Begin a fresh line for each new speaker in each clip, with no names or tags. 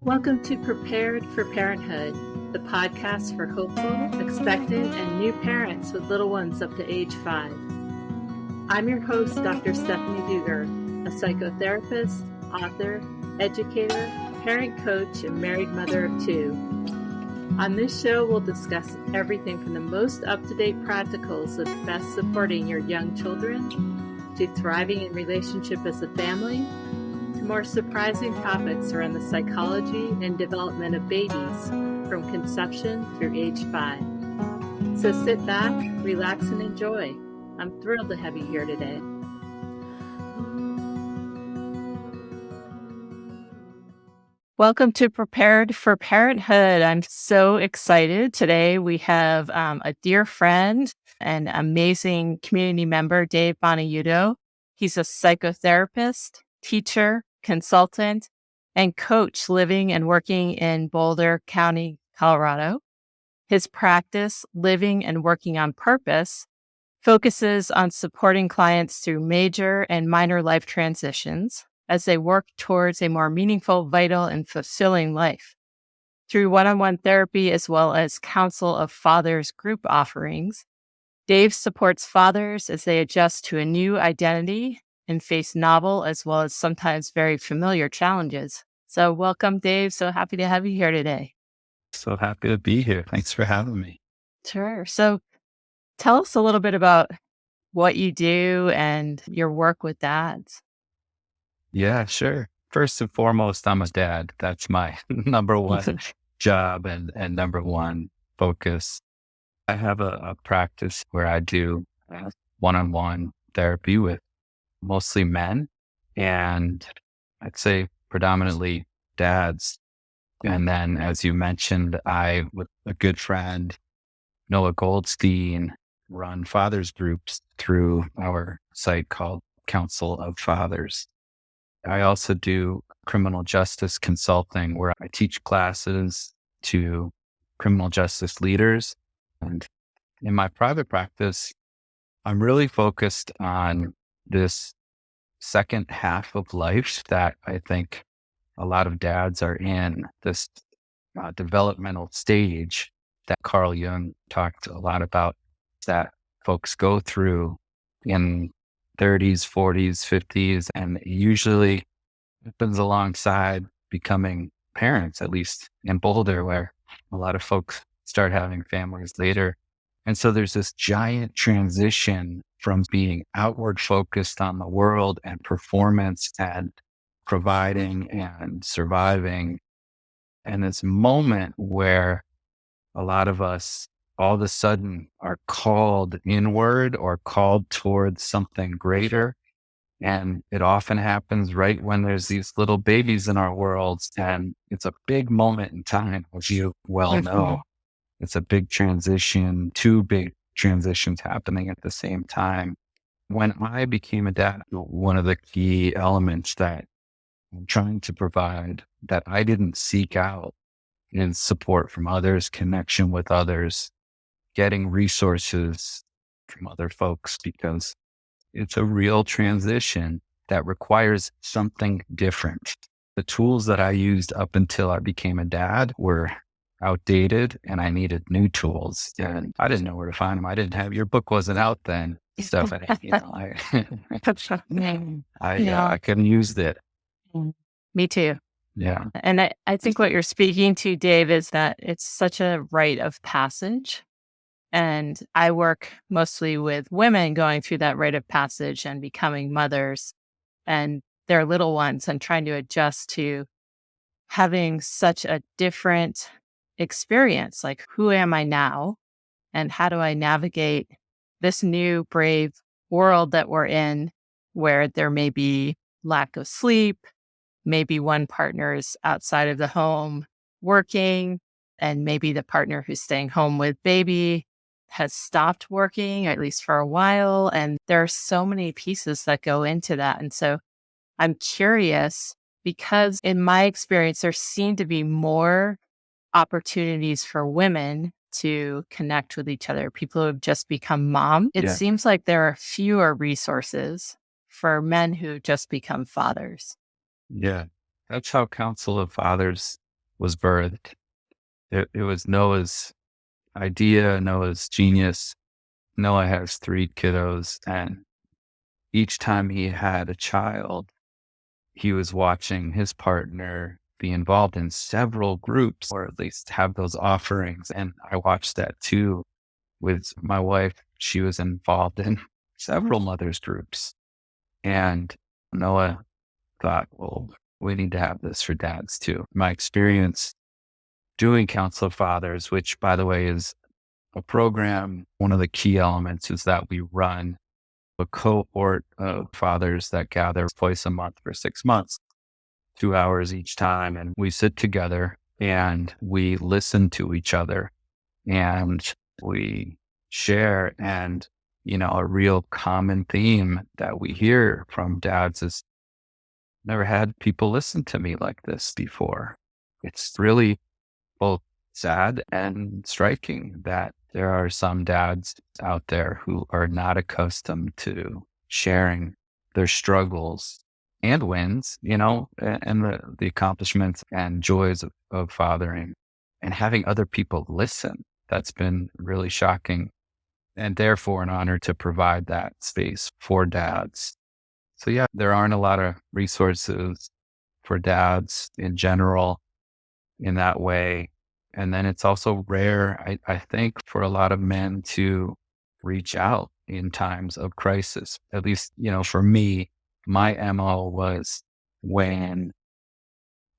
Welcome to Prepared for Parenthood, the podcast for hopeful, expectant, and new parents with little ones up to age 5. I'm your host, Dr. Stephanie Dueger, a psychotherapist, author, educator, parent coach, and married mother of 2. On this show, we'll discuss everything from the most up-to-date practicals of best supporting your young children, to thriving in relationship as a family, to more surprising topics around the psychology and development of babies from conception through age 5. So sit back, relax, and enjoy. I'm thrilled to have you here today. Welcome to Prepared for Parenthood. I'm so excited. Today we have a dear friend and amazing community member, Dave Bonaiuto. He's a psychotherapist, teacher, consultant, and coach living and working in Boulder County, Colorado. His practice, Living and Working on Purpose, focuses on supporting clients through major and minor life transitions as they work towards a more meaningful, vital, and fulfilling life. Through one-on-one therapy as well as Council of Fathers group offerings, Dave supports fathers as they adjust to a new identity and face novel as well as sometimes very familiar challenges. So welcome, Dave. So happy to have you here today.
So happy to be here. Thanks for having me.
Sure. So tell us a little bit about what you do and your work with dads.
Yeah, sure. First and foremost, I'm a dad. That's my number one job and number one focus. I have a practice where I do one-on-one therapy with mostly men, and I'd say predominantly dads. And then, as you mentioned, I, with a good friend, Noah Goldstein, run fathers groups through our site called Council of Fathers. I also do criminal justice consulting where I teach classes to criminal justice leaders. And in my private practice, I'm really focused on this second half of life that I think a lot of dads are in, this developmental stage that Carl Jung talked a lot about, that folks go through in 30s, 40s, 50s, and usually happens alongside becoming parents, at least in Boulder, where a lot of folks start having families later. And so there's this giant transition from being outward focused on the world and performance and providing and surviving, and this moment where a lot of us all of a sudden are called inward or called towards something greater. And it often happens right when there's these little babies in our worlds. And it's a big moment in time, as you well know. It's a big transition, 2 big transitions happening at the same time. When I became a dad, one of the key elements that I'm trying to provide that I didn't seek out is support from others, connection with others, getting resources from other folks, because it's a real transition that requires something different. The tools that I used up until I became a dad were outdated and I needed new tools, and I didn't know where to find them. I didn't have, your book wasn't out then, Stephanie. I couldn't use it.
Me too.
Yeah.
And I think what you're speaking to, Dave, is that it's such a rite of passage. And I work mostly with women going through that rite of passage and becoming mothers and their little ones and trying to adjust to having such a different experience. Like, who am I now? And how do I navigate this new, brave world that we're in, where there may be lack of sleep, maybe one partner is outside of the home working, and maybe the partner who's staying home with baby has stopped working, at least for a while. And there are so many pieces that go into that. And so I'm curious, because in my experience, there seem to be more opportunities for women to connect with each other, people who have just become mom. It seems like there are fewer resources for men who just become fathers.
Yeah. That's how Council of Fathers was birthed. It was Noah's idea, Noah's genius. Noah has three kiddos, and each time he had a child, he was watching his partner be involved in several groups, or at least have those offerings. And I watched that too with my wife. She was involved in several mothers groups. And Noah thought, well, we need to have this for dads too. My experience doing Council of Fathers, which by the way is a program, one of the key elements is that we run a cohort of fathers that gather twice a month for 6 months, 2 hours each time. And we sit together and we listen to each other and we share. And, a real common theme that we hear from dads is never had people listen to me like this before. It's really both sad and striking that there are some dads out there who are not accustomed to sharing their struggles and wins, and the accomplishments and joys of fathering and having other people listen. That's been really shocking and therefore an honor to provide that space for dads. So yeah, there aren't a lot of resources for dads in general in that way. And then it's also rare, I think, for a lot of men to reach out in times of crisis. At least, for me, my MO was when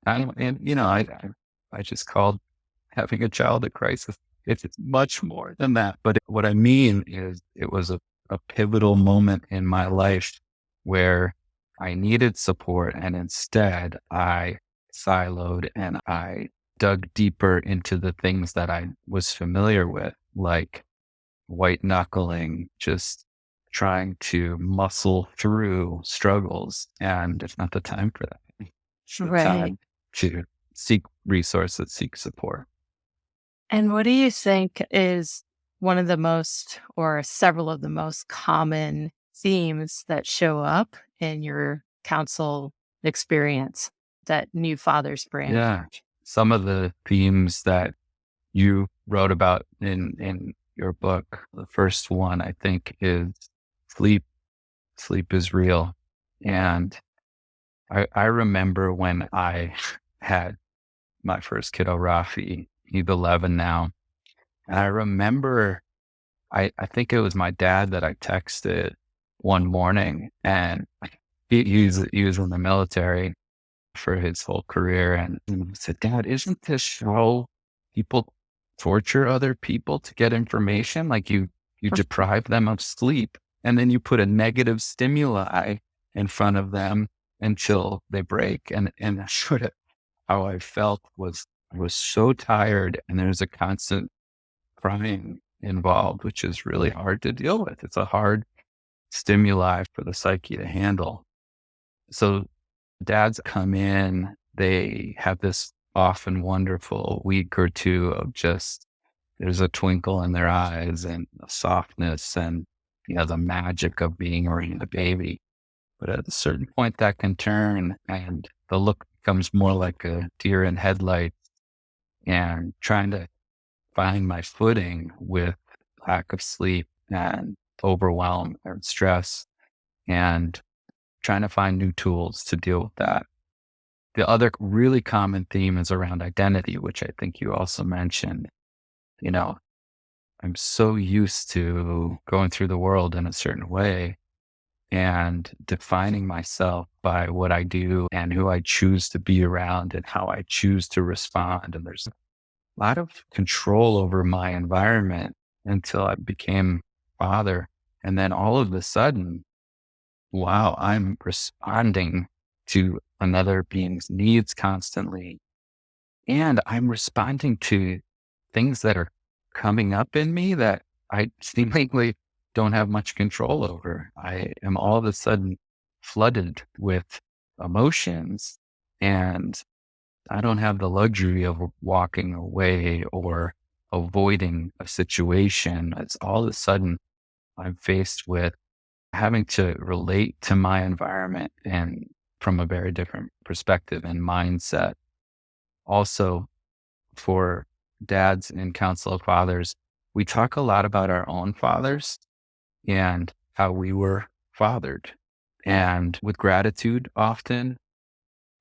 I just called having a child a crisis. It's much more than that. But what I mean is it was a pivotal moment in my life where I needed support. And instead I siloed and I dug deeper into the things that I was familiar with, like white knuckling, just trying to muscle through struggles. And it's not the time for that. It's the
Right.
time to seek resources, seek support.
And what do you think is one of the most or several of the most common themes that show up in your counsel experience that new fathers bring?
Yeah. Some of the themes that you wrote about in your book, the first one I think is sleep. Sleep is real. And I remember when I had my first kiddo, Rafi, he's 11 now. And I remember, I think it was my dad that I texted one morning, and he was in the military for his whole career. And he said, Dad, isn't this how people torture other people to get information? Like you deprive them of sleep and then you put a negative stimuli in front of them until they break. And that's sort of how I felt was I was so tired and there's a constant crying involved, which is really hard to deal with. It's a hard stimuli for the psyche to handle. So dads come in, they have this often wonderful week or two of just, there's a twinkle in their eyes and a softness and, the magic of being around a baby. But at a certain point that can turn and the look becomes more like a deer in headlights and trying to find my footing with lack of sleep and overwhelm and stress and trying to find new tools to deal with that. The other really common theme is around identity, which I think you also mentioned. You know, I'm so used to going through the world in a certain way and defining myself by what I do and who I choose to be around and how I choose to respond. And there's a lot of control over my environment until I became father. And then all of a sudden, wow, I'm responding to another being's needs constantly. And I'm responding to things that are coming up in me that I seemingly don't have much control over. I am all of a sudden flooded with emotions and I don't have the luxury of walking away or avoiding a situation. It's all of a sudden I'm faced with having to relate to my environment and from a very different perspective and mindset. Also, for dads in Council of Fathers, we talk a lot about our own fathers and how we were fathered. And with gratitude, often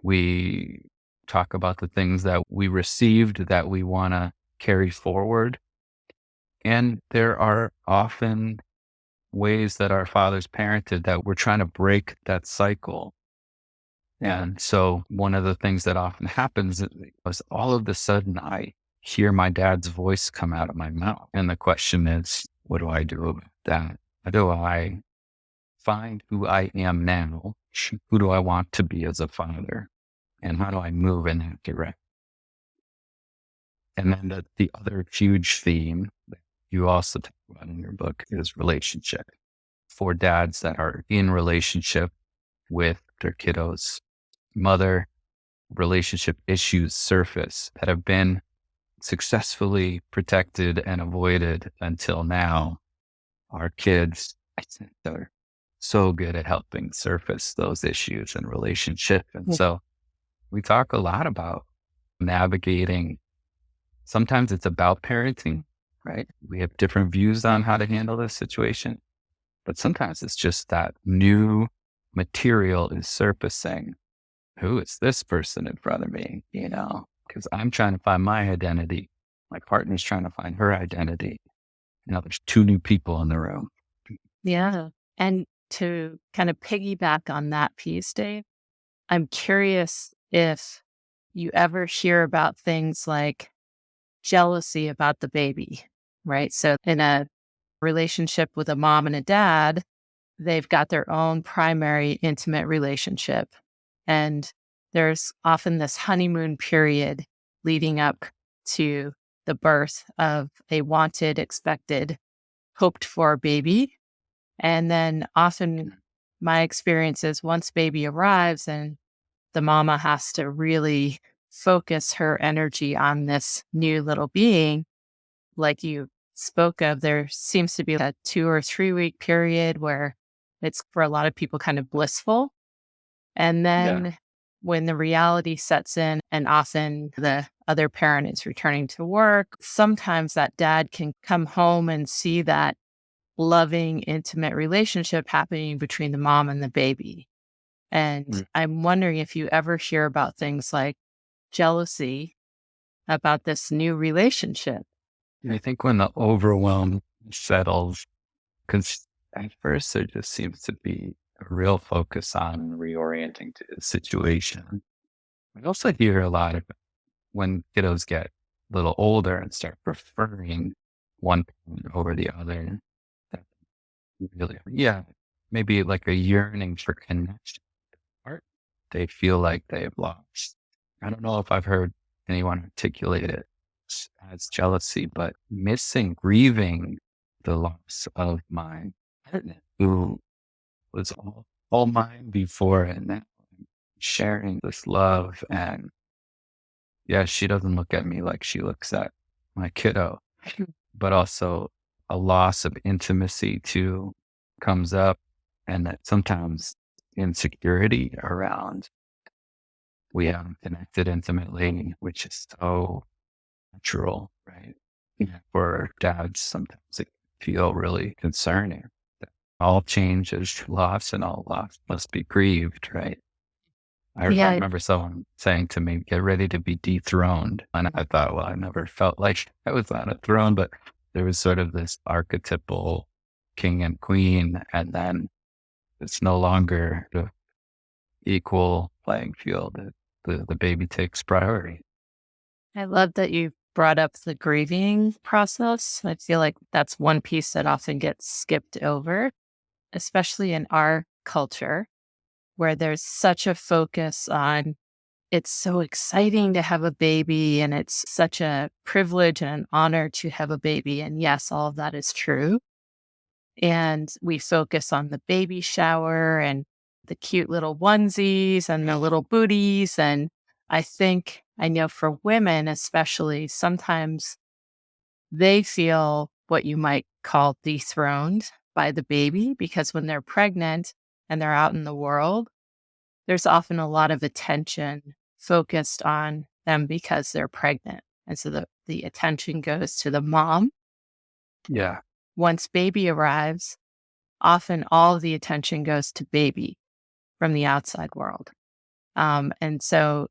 we talk about the things that we received that we want to carry forward. And there are often ways that our fathers parented that we're trying to break that cycle. And so one of the things that often happens is all of a sudden I hear my dad's voice come out of my mouth. And the question is, what do I do about that? How do I find who I am now? Who do I want to be as a father? And how do I move in that direction? And then the other huge theme that you also talk about in your book is relationship. For dads that are in relationship with their kiddos, mother relationship issues surface that have been successfully protected and avoided until now. Our kids, I think, are so good at helping surface those issues in relationship. And so we talk a lot about navigating. Sometimes it's about parenting, right? We have different views on how to handle this situation, but sometimes it's just that new material is surfacing. Who is this person in front of me? Because I'm trying to find my identity. My partner's trying to find her identity. There's two new people in the room.
Yeah. And to kind of piggyback on that piece, Dave, I'm curious if you ever hear about things like jealousy about the baby, right? So in a relationship with a mom and a dad, they've got their own primary intimate relationship. And there's often this honeymoon period leading up to the birth of a wanted, expected, hoped for baby. And then often my experience is once baby arrives and the mama has to really focus her energy on this new little being, like you spoke of, there seems to be a 2 or 3 week period where it's for a lot of people kind of blissful. And
Yeah.
then when the reality sets in and often the other parent is returning to work, sometimes that dad can come home and see that loving, intimate relationship happening between the mom and the baby. And
Mm.
I'm wondering if you ever hear about things like jealousy about this new relationship.
I think when the overwhelm settles, because at first there just seems to be a real focus on reorienting to the situation. I also hear a lot of when kiddos get a little older and start preferring one parent over the other. That really, yeah, maybe like a yearning for connection. Part they feel like they've lost. I don't know if I've heard anyone articulate it as jealousy, but missing, grieving the loss of my partner who was all mine before and now sharing this love. And yeah, she doesn't look at me like she looks at my kiddo, but also a loss of intimacy too comes up, and that sometimes insecurity around we haven't connected intimately, which is so natural, right? Yeah. For dads, sometimes it can feel really concerning. That all change is loss and all loss must be grieved, right? I
Yeah,
remember someone saying to me, get ready to be dethroned. And I thought, well, I never felt like I was on a throne, but there was sort of this archetypal king and queen. And then it's no longer the equal playing field. The baby takes priority.
I love that you brought up the grieving process. I feel like that's one piece that often gets skipped over, especially in our culture, where there's such a focus on it's so exciting to have a baby and it's such a privilege and an honor to have a baby. And yes, all of that is true. And we focus on the baby shower and the cute little onesies and the little booties. And I know for women, especially, sometimes they feel what you might call dethroned by the baby because when they're pregnant and they're out in the world, there's often a lot of attention focused on them because they're pregnant. And so the attention goes to the mom.
Yeah.
Once baby arrives, often all of the attention goes to baby from the outside world. And so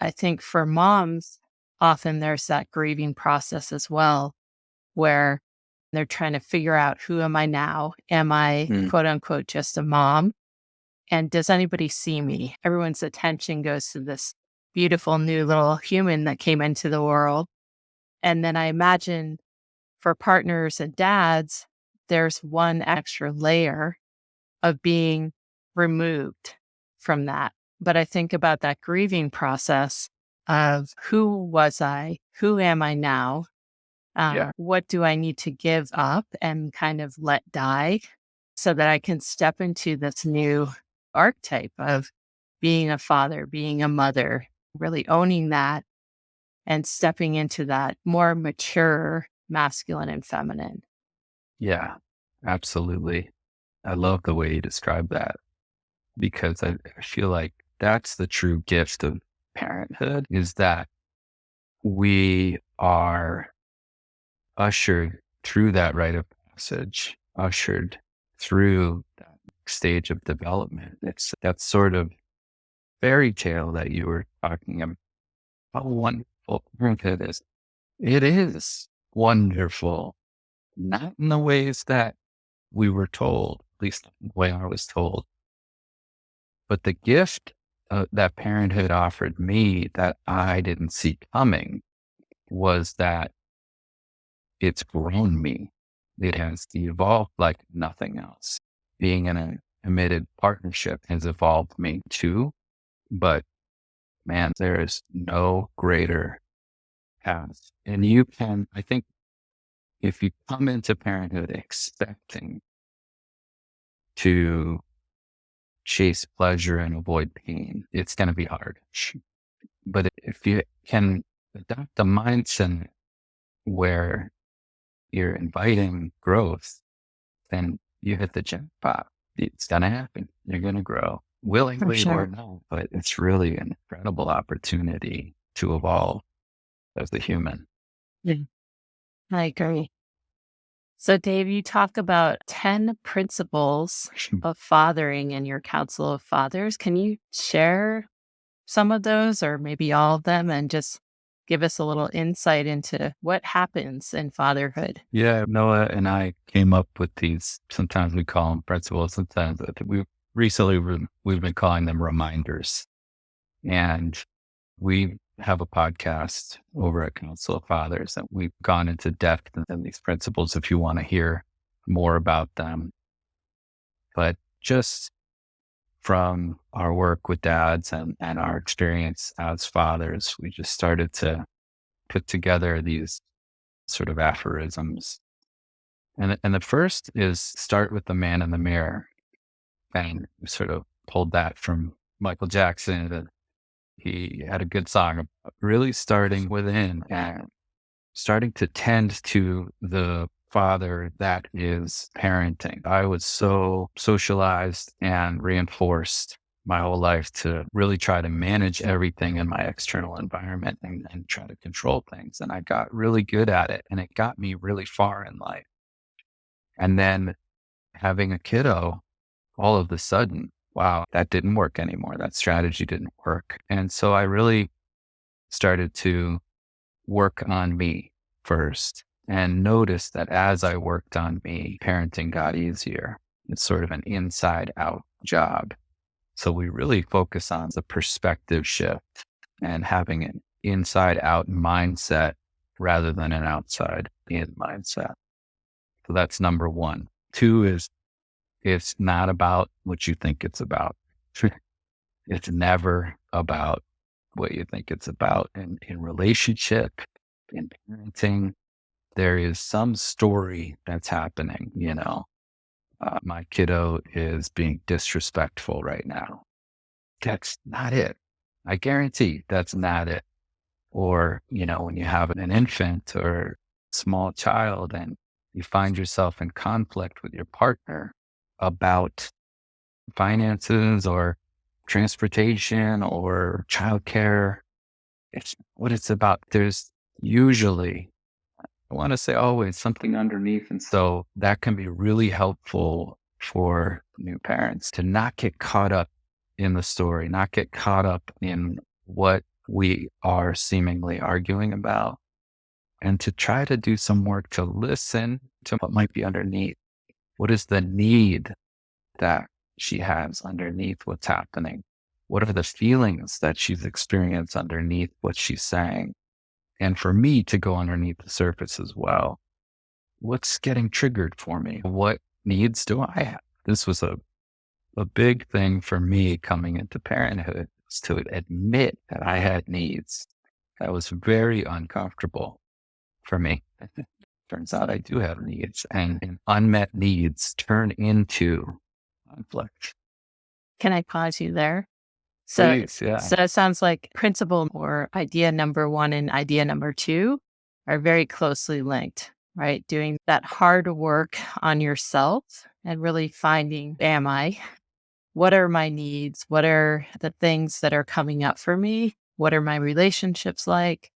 I think for moms, often there's that grieving process as well, where they're trying to figure out, who am I now? Am I,
Mm.
quote unquote, just a mom? And does anybody see me? Everyone's attention goes to this beautiful new little human that came into the world. And then I imagine for partners and dads, there's one extra layer of being removed from that. But I think about that grieving process of, who was I? Who am I now?
Yeah.
What do I need to give up and kind of let die so that I can step into this new archetype of being a father, being a mother, really owning that and stepping into that more mature masculine and feminine.
Yeah. Absolutely. I love the way you describe that because I feel like that's the true gift of parenthood is that we are ushered through that rite of passage, ushered through that stage of development. It's that sort of fairy tale that you were talking about. How wonderful parenthood is. It is wonderful, not in the ways that we were told, at least the way I was told, but the gift that parenthood offered me that I didn't see coming was that it's grown me. It has evolved like nothing else. Being in a committed partnership has evolved me too. But man, there is no greater path. And you can, I think, if you come into parenthood expecting to chase pleasure and avoid pain, it's going to be hard. But if you can adopt the mindset where you're inviting growth, then you hit the jackpot. It's going to happen. You're going to grow
For
willingly or
sure.
not, but it's really an incredible opportunity to evolve as a human.
Yeah, I agree. So, Dave, you talk about 10 principles of fathering in your Council of Fathers. Can you share some of those or maybe all of them and just give us a little insight into what happens in fatherhood?
Yeah, Noah and I came up with these. Sometimes we call them principles. Sometimes we recently we've been calling them reminders. And we have a podcast over at Council of Fathers that we've gone into depth in these principles if you want to hear more about them. But just from our work with dads and our experience as fathers, we just started to put together these sort of aphorisms. And the first is start with the man in the mirror. And we sort of pulled that from Michael Jackson. And he had a good song about really starting within and starting to tend to the father that is parenting. I was so socialized and reinforced my whole life to really try to manage everything in my external environment and try to control things. And I got really good at it and it got me really far in life. And then having a kiddo, all of a sudden, wow, that didn't work anymore. That strategy didn't work. And so I really started to work on me first and noticed that as I worked on me, parenting got easier. It's sort of an inside out job. So we really focus on the perspective shift and having an inside out mindset rather than an outside in mindset. So that's number one. Two is it's not about what you think it's about. It's never about what you think it's about. And in relationship, in parenting, there is some story that's happening. My kiddo is being disrespectful right now. That's not it. I guarantee that's not it. Or, when you have an infant or small child and you find yourself in conflict with your partner about finances or transportation or childcare, it's what it's about. There's usually, I want to say always, something underneath. And so that can be really helpful for new parents to not get caught up in the story, not get caught up in what we are seemingly arguing about, and to try to do some work to listen to what might be underneath. What is the need that she has underneath what's happening? What are the feelings that she's experienced underneath what she's saying? And for me to go underneath the surface as well. What's getting triggered for me? What needs do I have? This was a big thing for me coming into parenthood, was to admit that I had needs. That was very uncomfortable for me. Turns out I do have needs, and unmet needs turn into conflict.
Can I pause you there? So,
Please, yeah.
so it sounds like principle or idea number one and idea number two are very closely linked, right? Doing that hard work on yourself and really finding, am I? What are my needs? What are the things that are coming up for me? What are my relationships like?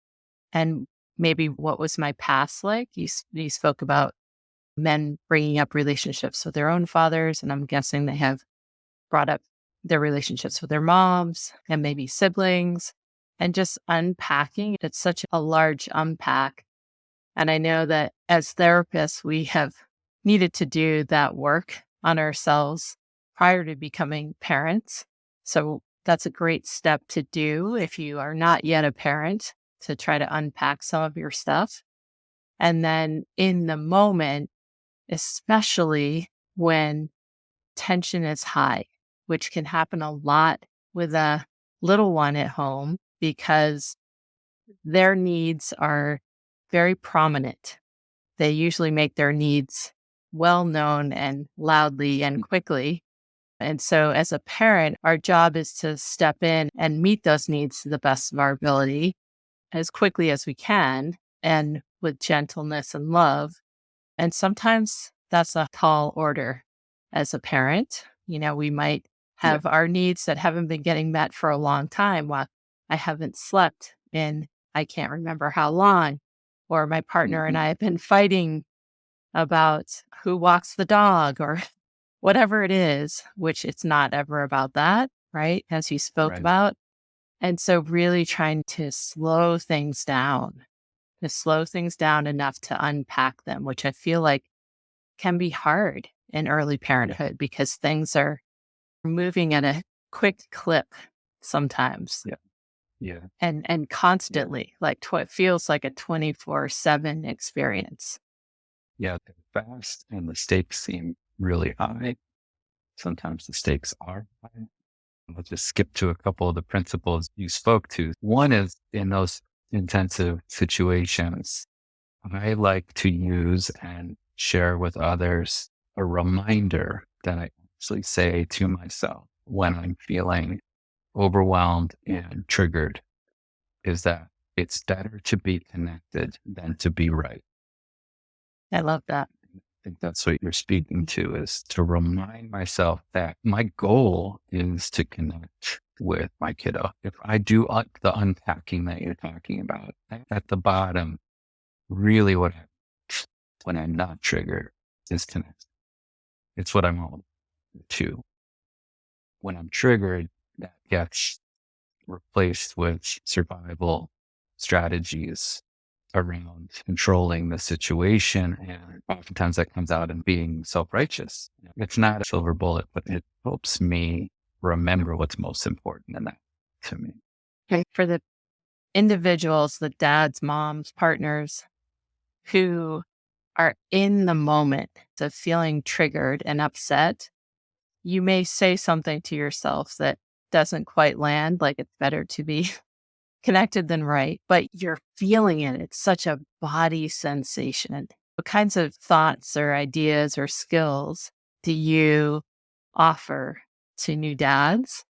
And maybe what was my past like? You spoke about men bringing up relationships with their own fathers, and I'm guessing they have brought up their relationships with their moms and maybe siblings, and just unpacking. It's such a large unpack. And I know that as therapists, we have needed to do that work on ourselves prior to becoming parents. So that's a great step to do if you are not yet a parent, to try to unpack some of your stuff. And then in the moment, especially when tension is high, which can happen a lot with a little one at home because their needs are very prominent. They usually make their needs well known and loudly and quickly. And so, as a parent, our job is to step in and meet those needs to the best of our ability as quickly as we can and with gentleness and love. And sometimes that's a tall order as a parent. We might
Yeah.
have our needs that haven't been getting met for a long time. While I haven't slept in I can't remember how long, or my partner and
Mhm.
I have been fighting about who walks the dog or whatever it is, which it's not ever about that, right? As you spoke
Right.
about. And so, really trying to slow things down enough to unpack them, which I feel like can be hard in early
Yeah.
parenthood because things are moving at a quick clip sometimes
Yeah. Yeah.
and
Yeah.
constantly, like it feels like a 24/7 experience.
Yeah. They're fast and the stakes seem really high. Sometimes the stakes are high. I'll just skip to a couple of the principles you spoke to. One is in those intensive situations, I like to use and share with others a reminder that I actually say to myself when I'm feeling overwhelmed and triggered, is that it's better to be connected than to be right.
I love that.
I think that's what you're speaking to, is to remind myself that my goal is to connect with my kiddo. If I do the unpacking that you're talking about, at the bottom, really what happens when I'm not triggered is connect. It's what I'm all to. When I'm triggered, that gets replaced with survival strategies around controlling the situation. And oftentimes that comes out in being self righteous. It's not a silver bullet, but it helps me remember what's most important in that to me.
Okay. For the individuals, the dads, moms, partners who are in the moment of feeling triggered and upset, you may say something to yourself that doesn't quite land, like it's better to be connected than right, but you're feeling it. It's such a body sensation. What kinds of thoughts or ideas or skills do you offer to new dads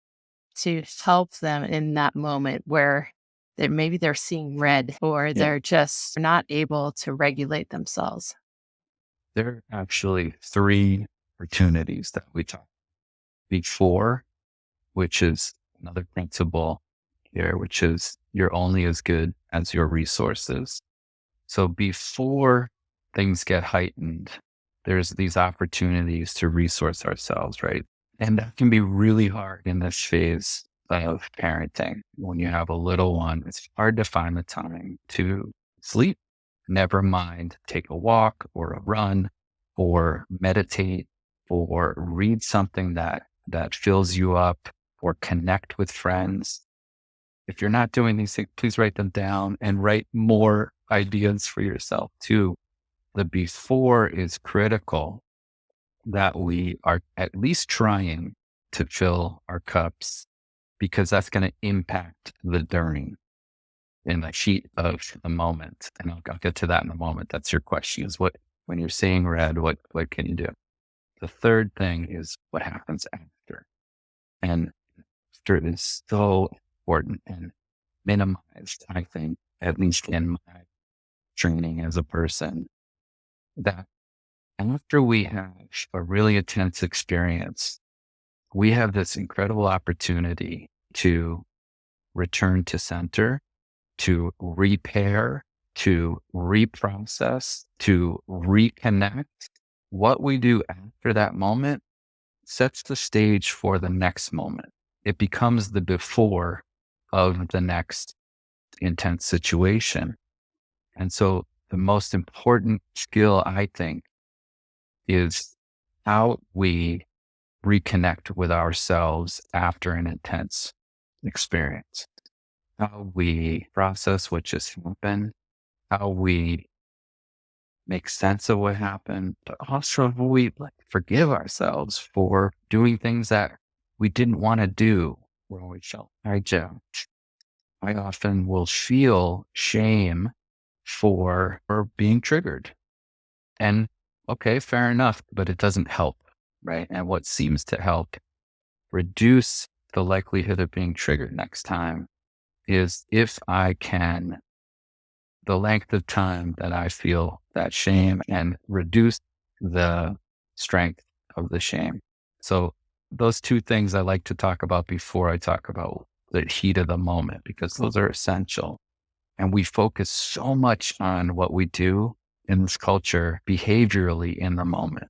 to help them in that moment where maybe they're seeing red or
Yeah.
they're just not able to regulate themselves?
There are actually three opportunities that we talk before, which is another principle here, which is you're only as good as your resources. So before things get heightened, there's these opportunities to resource ourselves, right? And that can be really hard in this phase of parenting. When you have a little one, it's hard to find the time to sleep. Never mind take a walk or a run or meditate or read something that fills you up or connect with friends. If you're not doing these things, please write them down and write more ideas for yourself too. The before is critical, that we are at least trying to fill our cups, because that's going to impact the during in the heat of the moment. And I'll get to that in a moment. That's your question, is what, when you're seeing red, what can you do? The third thing is what happens after. And after is so important and minimized, I think, at least in my training as a person, that after we have a really intense experience, we have this incredible opportunity to return to center, to repair, to reprocess, to reconnect. What we do after that moment sets the stage for the next moment. It becomes the before of the next intense situation. And so the most important skill, I think, is how we reconnect with ourselves after an intense experience, how we process what just happened, how we make sense of what happened, but also how we forgive ourselves for doing things that we didn't want to do when we felt hijacked. I often will feel shame for being triggered. And okay, fair enough, but it doesn't help, right? And what seems to help reduce the likelihood of being triggered next time is if I can, the length of time that I feel that shame and reduce the strength of the shame. So those two things I like to talk about before I talk about the heat of the moment, because those are essential. And we focus so much on what we do in this culture behaviorally in the moment.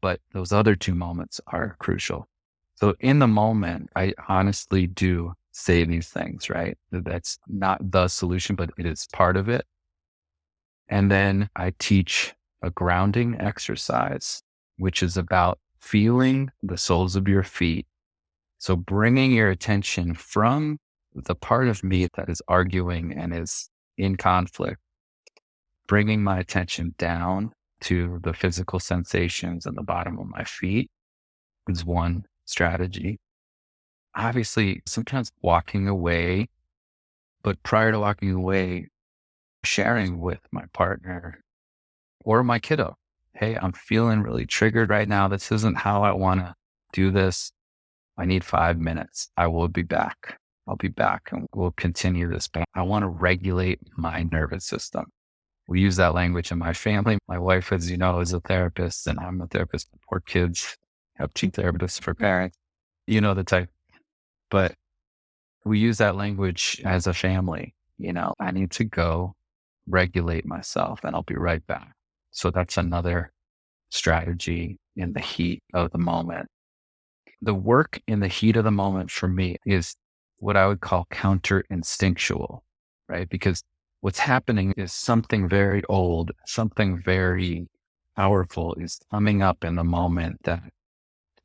But those other two moments are crucial. So in the moment, I honestly do say these things, right? That's not the solution, but it is part of it. And then I teach a grounding exercise, which is about feeling the soles of your feet. So bringing your attention from the part of me that is arguing and is in conflict, bringing my attention down to the physical sensations at the bottom of my feet is one strategy. Obviously, sometimes walking away, but prior to walking away, sharing with my partner or my kiddo, hey, I'm feeling really triggered right now. This isn't how I want to do this. I need 5 minutes. I will be back. I'll be back and we'll continue this. But I want to regulate my nervous system. We use that language in my family. My wife, as you know, is a therapist, and I'm a therapist for kids. I have two therapists for parents. You know the type. But we use that language as a family. I need to go regulate myself and I'll be right back. So that's another strategy in the heat of the moment. The work in the heat of the moment for me is what I would call counter instinctual, right? Because what's happening is something very old, something very powerful is coming up in the moment that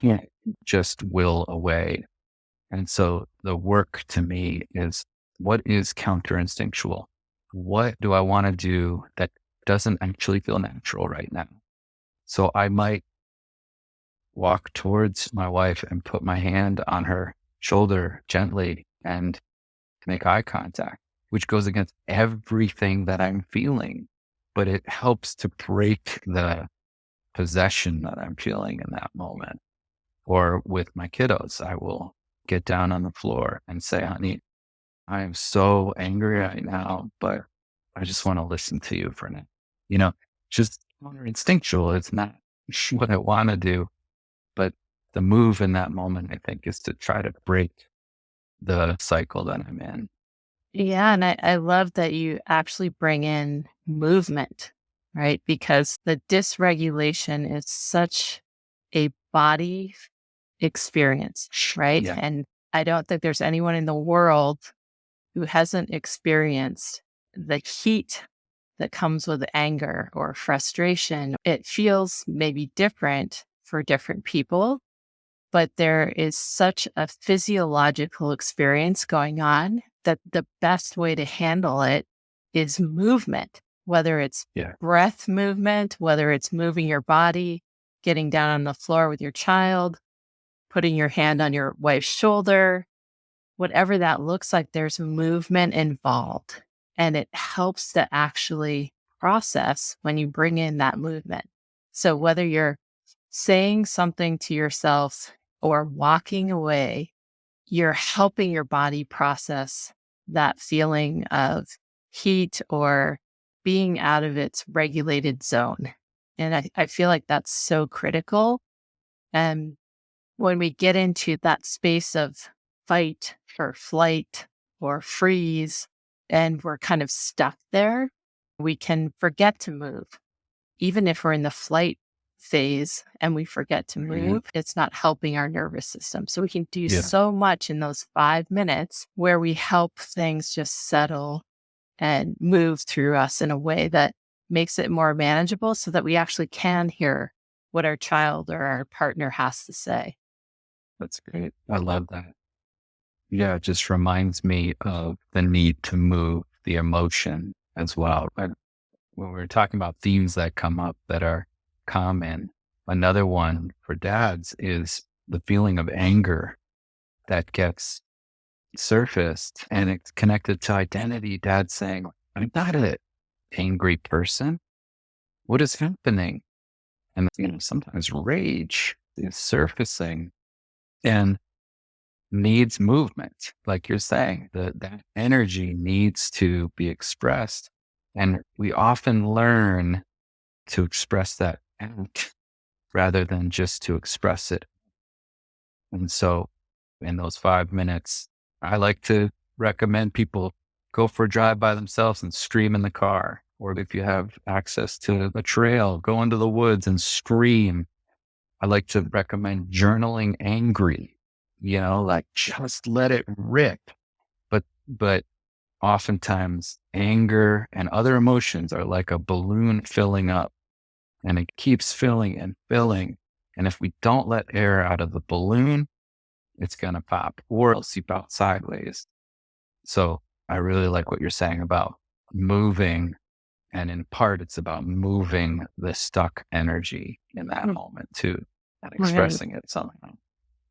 can't just will away. And so the work to me is, what is counter instinctual? What do I want to do that doesn't actually feel natural right now? So I might walk towards my wife and put my hand on her shoulder gently and make eye contact, which goes against everything that I'm feeling, but it helps to break the possession that I'm feeling in that moment. Or with my kiddos, I will get down on the floor and say, honey, I am so angry right now, but I just want to listen to you for now. Just counter instinctual. It's not what I want to do, but the move in that moment, I think, is to try to break the cycle that I'm in.
Yeah, and I love that you actually bring in movement, right? Because the dysregulation is such a body experience, right?
Yeah.
And I don't think there's anyone in the world who hasn't experienced the heat that comes with anger or frustration. It feels maybe different for different people, but there is such a physiological experience going on that the best way to handle it is movement, whether it's
Yeah.
breath movement, whether it's moving your body, getting down on the floor with your child, putting your hand on your wife's shoulder, whatever that looks like, there's movement involved. And it helps to actually process when you bring in that movement. So whether you're saying something to yourself or walking away, you're helping your body process that feeling of heat or being out of its regulated zone. And I feel like that's so critical. And when we get into that space of fight or flight or freeze, and we're kind of stuck there, we can forget to move. Even if we're in the flight phase and we forget to
Mhm.
move, it's not helping our nervous system. So we can do
Yeah.
so much in those 5 minutes where we help things just settle and move through us in a way that makes it more manageable so that we actually can hear what our child or our partner has to say.
That's great. I love that. Yeah. It just reminds me of the need to move the emotion as well. And when we're talking about themes that come up that are common, another one for dads is the feeling of anger that gets surfaced and it's connected to identity. Dad saying, I'm not an angry person. What is happening? And, sometimes rage is surfacing and needs movement. Like you're saying, that energy needs to be expressed. And we often learn to express that out rather than just to express it. And so in those 5 minutes, I like to recommend people go for a drive by themselves and scream in the car. Or if you have access to a trail, go into the woods and scream. I like to recommend journaling angry, like just let it rip. But oftentimes anger and other emotions are like a balloon filling up and it keeps filling and filling. And if we don't let air out of the balloon, it's going to pop or it'll seep out sideways. So I really like what you're saying about moving. And in part, it's about moving the stuck energy in that moment too and
Right.
expressing it somehow.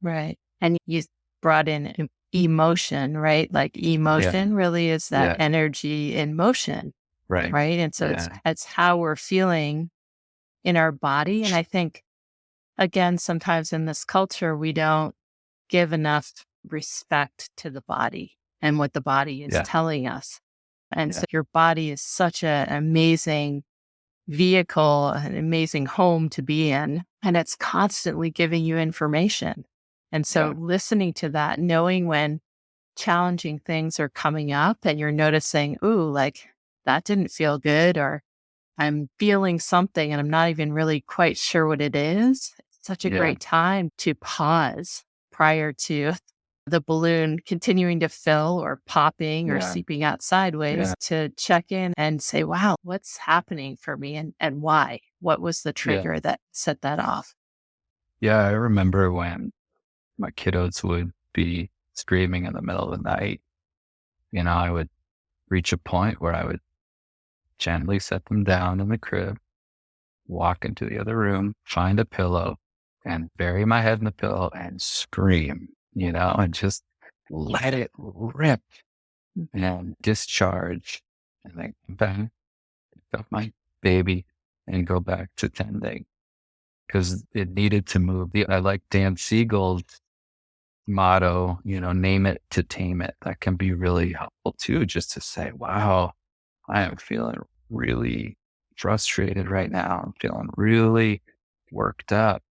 Right. And you brought in emotion, right? Like
Yeah.
emotion really is that
Yeah.
energy in motion,
Right.
right? And so
Yeah.
it's how we're feeling in our body. And I think again, sometimes in this culture, we don't give enough respect to the body and what the body is
Yeah.
telling us. And
Yeah.
so your body is such an amazing vehicle, an amazing home to be in, and it's constantly giving you information. And so
Yeah.
listening to that, knowing when challenging things are coming up and you're noticing, ooh, like that didn't feel good, or I'm feeling something and I'm not even really quite sure what it is. It's such a
Yeah.
great time to pause prior to the balloon continuing to fill or popping or
Yeah.
seeping out
Yeah.
sideways to check in and say, wow, what's happening for me and why? What was the
Yeah.
trigger that set that off?
Yeah. I remember when my kiddos would be screaming in the middle of the night, I would reach a point where I would gently set them down in the crib, walk into the other room, find a pillow, and bury my head in the pillow and scream, and just let it rip and discharge. And then come back, pick up my baby, and go back to tending because it needed to move. I like Dan Siegel's motto, name it to tame it. That can be really helpful too, just to say, wow, I am feeling really frustrated right now. I'm feeling really worked up.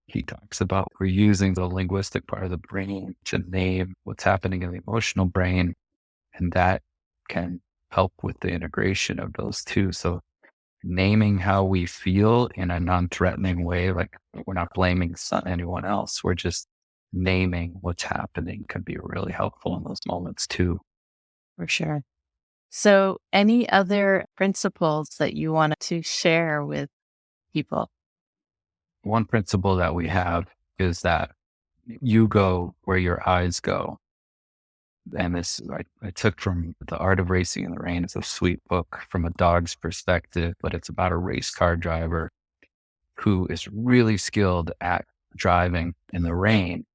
He talks about we're using the linguistic part of the brain to name what's happening in the emotional brain. And that can help with the integration of those two. So naming how we feel in a non-threatening way, like we're not blaming anyone else. We're just naming what's happening can be really helpful in those moments too.
For sure. So, any other principles that you want to share with people?
One principle that we have is that you go where your eyes go. And this I took from The Art of Racing in the Rain. It's a sweet book from a dog's perspective, but it's about a race car driver who is really skilled at driving in the rain.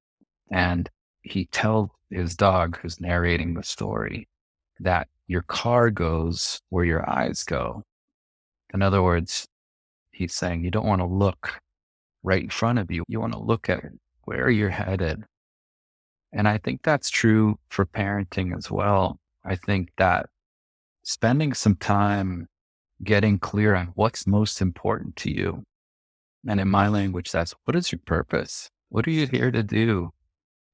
And he tells his dog, who's narrating the story, that your car goes where your eyes go. In other words, he's saying you don't want to look right in front of you. You want to look at where you're headed. And I think that's true for parenting as well. I think that spending some time getting clear on what's most important to you. And in my language, that's what is your purpose? What are you here to do?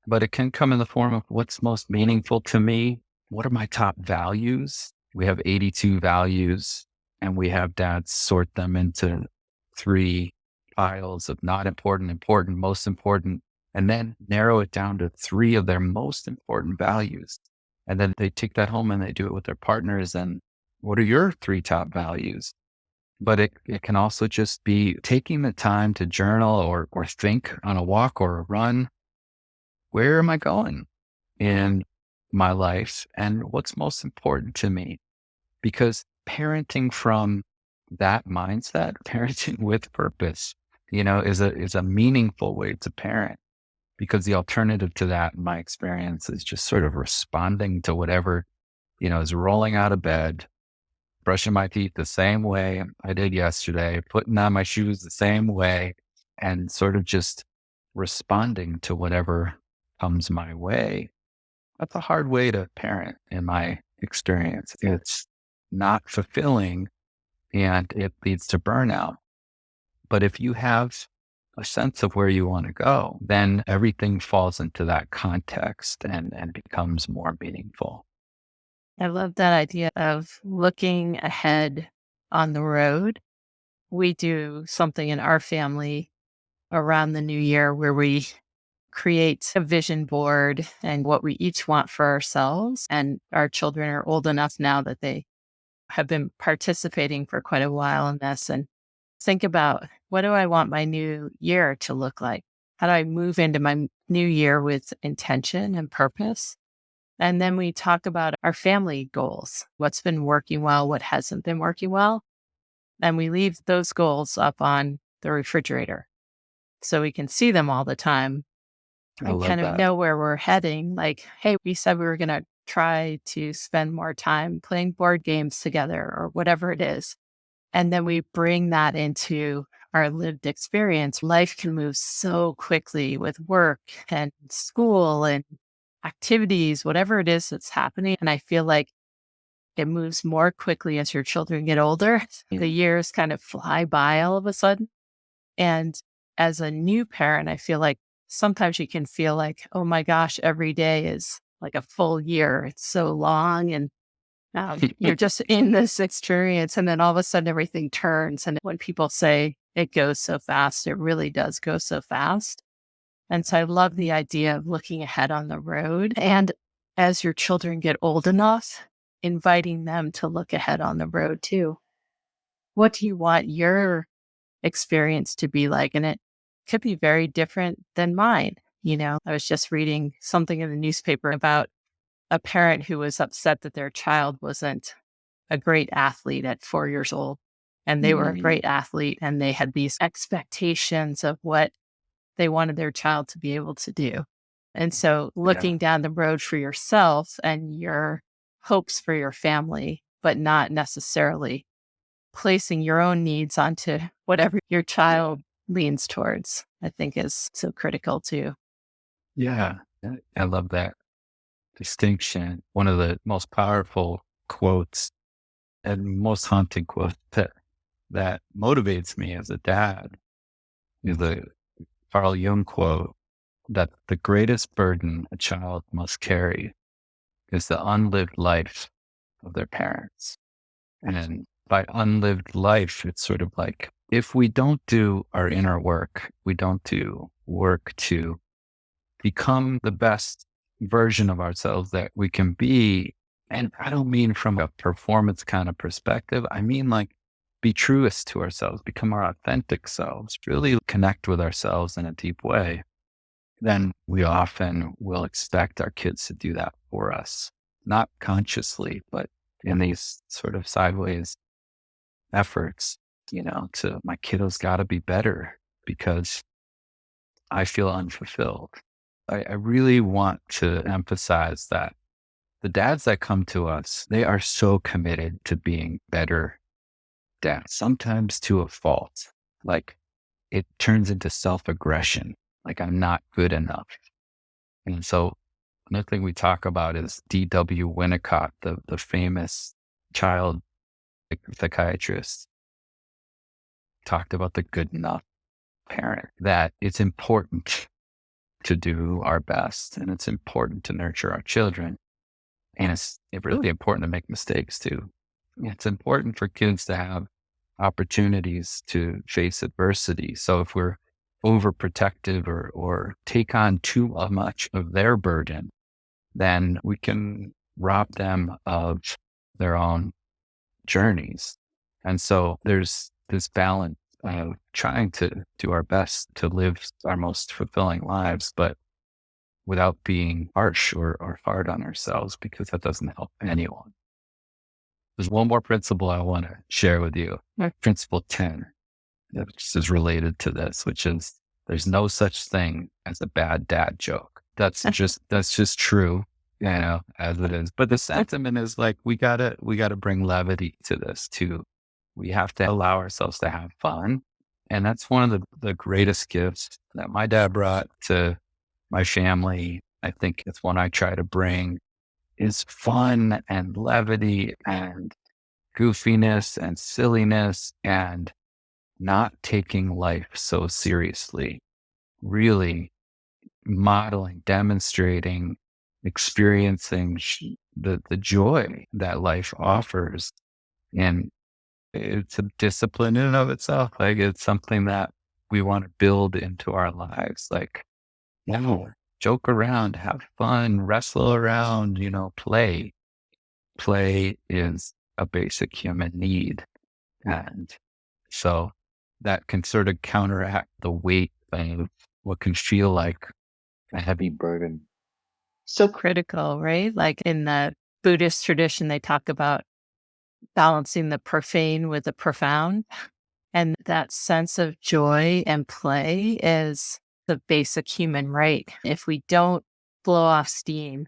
But it can come in the form of what's most meaningful to me. What are my top values? We have 82 values, and we have dads sort them into three piles of not important, important, most important, and then narrow it down to three of their most important values. And then they take that home and they do it with their partners. And what are your three top values? But it can also just be taking the time to journal or think on a walk or a run. Where am I going in my life and what's most important to me? Because parenting from that mindset, parenting with purpose, is a meaningful way to parent, because the alternative to that, in my experience, is just sort of responding to whatever, is rolling out of bed, brushing my teeth the same way I did yesterday, putting on my shoes the same way, and sort of just responding to whatever comes my way. That's a hard way to parent in my experience. It's not fulfilling and it leads to burnout. But if you have a sense of where you want to go, then everything falls into that context and becomes more meaningful.
I love that idea of looking ahead on the road. We do something in our family around the new year where we create a vision board and what we each want for ourselves. And our children are old enough now that they have been participating for quite a while in this, and think about, what do I want my new year to look like? How do I move into my new year with intention and purpose? And then we talk about our family goals, what's been working well, what hasn't been working well. And we leave those goals up on the refrigerator so we can see them all the time
I
and
love
kind of
that.
know where we're heading. Like, hey, we said we were going to try to spend more time playing board games together or whatever it is. And then we bring that into our lived experience. Life can move so quickly with work and school and activities, whatever it is that's happening. And I feel like it moves more quickly as your children get older. The years kind of fly by all of a sudden. And as a new parent, I feel like sometimes you can feel like, oh my gosh, every day is like a full year. It's so long. And you're just in this experience. And then all of a sudden, everything turns. And when people say it goes so fast, it really does go so fast. And so I love the idea of looking ahead on the road. And as your children get old enough, inviting them to look ahead on the road too. What do you want your experience to be like? And it could be very different than mine. I was just reading something in the newspaper about a parent who was upset that their child wasn't a great athlete at 4 years old. And they were a
Mm,
great athlete and they had these expectations of what they wanted their child to be able to do. And so
yeah.
looking down the road for yourself and your hopes for your family, but not necessarily placing your own needs onto whatever your child leans towards, I think is so critical too.
Yeah. I love that distinction. One of the most powerful quotes and most haunting quotes that motivates me as a dad is the Carl Jung quote that the greatest burden a child must carry is the unlived life of their parents. And by unlived life, it's sort of like if we don't do our inner work, we don't do work to become the best version of ourselves that we can be. And I don't mean from a performance kind of perspective. I mean, like, be truest to ourselves, become our authentic selves, really connect with ourselves in a deep way. Then we often will expect our kids to do that for us, not consciously, but in these sort of sideways efforts, to my kiddo's got to be better because I feel unfulfilled. I really want to emphasize that the dads that come to us, they are so committed to being better dads, sometimes to a fault. Like it turns into self aggression, like I'm not good enough. And so another thing we talk about is D.W. Winnicott, the famous child psychiatrist, talked about the good enough parent, that it's important to do our best and it's important to nurture our children. And it's really important to make mistakes too. It's important for kids to have opportunities to face adversity. So if we're overprotective or take on too much of their burden, then we can rob them of their own journeys. And so there's this balance of trying to do our best to live our most fulfilling lives, but without being harsh or hard on ourselves, because that doesn't help anyone. There's one more principle I want to share with you. Principle 10, which is related to this, which is there's no such thing as a bad dad joke. That's just true, as it is. But the sentiment is like, we gotta bring levity to this too. We have to allow ourselves to have fun. And that's one of the greatest gifts that my dad brought to my family. I think it's one I try to bring is fun and levity and goofiness and silliness and not taking life so seriously, really modeling, demonstrating, experiencing the joy that life offers. And it's a discipline in and of itself. Like it's something that we want to build into our lives. Like, yeah, joke around, have fun, wrestle around, play. Play is a basic human need. And so that can sort of counteract the weight of what can feel like a heavy burden.
So critical, right? Like in the Buddhist tradition, they talk about balancing the profane with the profound. And that sense of joy and play is the basic human right. If we don't blow off steam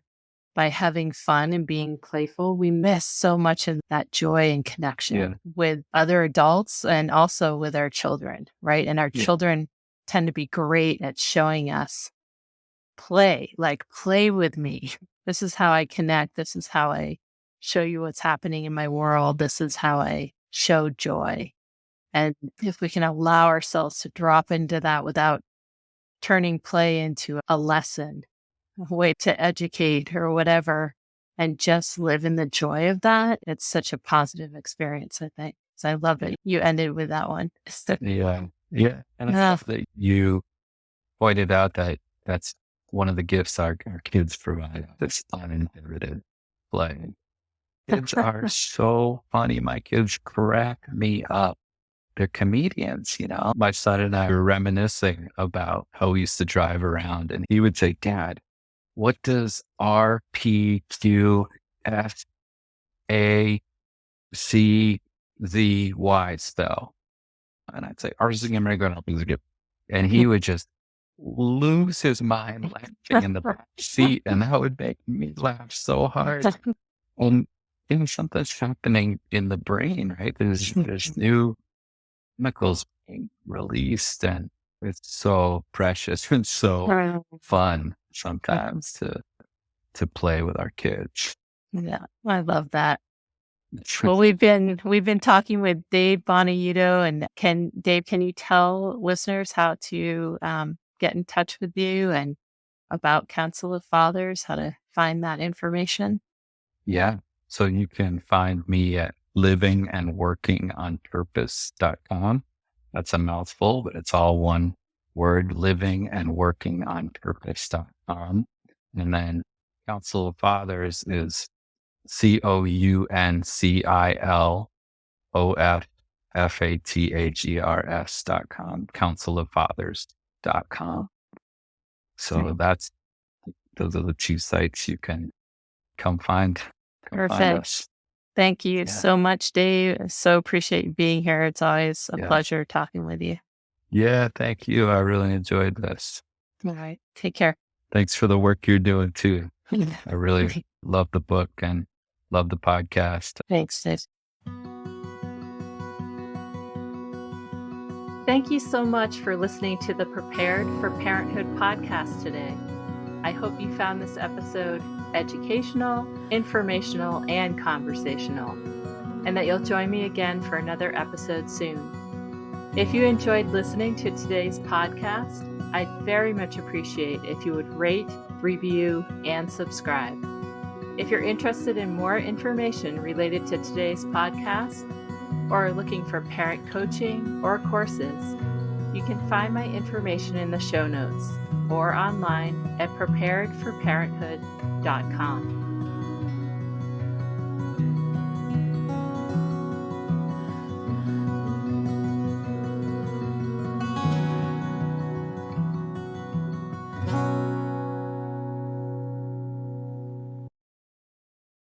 by having fun and being playful, we miss so much of that joy and connection
Yeah.
with other adults and also with our children, right? And our
Yeah.
children tend to be great at showing us play, like play with me. This is how I connect. This is how I show you what's happening in my world. This is how I show joy. And if we can allow ourselves to drop into that without turning play into a lesson, a way to educate or whatever, and just live in the joy of that, it's such a positive experience, I think. So I love it. You ended with that one.
Yeah. Yeah. And I
Yeah.
love that you pointed out that that's one of the gifts our kids provide, this uninhibited play. Kids are so funny. My kids crack me up. They're comedians. My son and I were reminiscing about how we used to drive around and he would say, Dad, what does RPQSACZY spell? And I'd say, and he would just lose his mind laughing in the back seat. And that would make me laugh so hard. And something's happening in the brain, right? There's new chemicals being released, and it's so precious and so fun sometimes to play with our kids.
Yeah, I love that. Well, we've been talking with Dave Bonaiuto, and can you tell listeners how to get in touch with you and about Council of Fathers, how to find that information?
Yeah. So you can find me at livingandworkingonpurpose.com. That's a mouthful, but it's all one word, livingandworkingonpurpose.com. And then Council of Fathers is counciloffathers.com, counciloffathers.com. So those are the two sites you can come find
Perfect.
us.
Thank you
Yeah.
so much, Dave. I so appreciate you being here. It's always a
Yeah.
pleasure talking with you.
Yeah, thank you. I really enjoyed this.
All right. Take care.
Thanks for the work you're doing too. I really love the book and love the podcast.
Thanks, Dave. Thank you so much for listening to the Prepared for Parenthood podcast today. I hope you found this episode educational, informational, and conversational, and that you'll join me again for another episode soon. If you enjoyed listening to today's podcast, I'd very much appreciate if you would rate, review, and subscribe. If you're interested in more information related to today's podcast, or are looking for parent coaching or courses, you can find my information in the show notes or online at preparedforparenthood.com.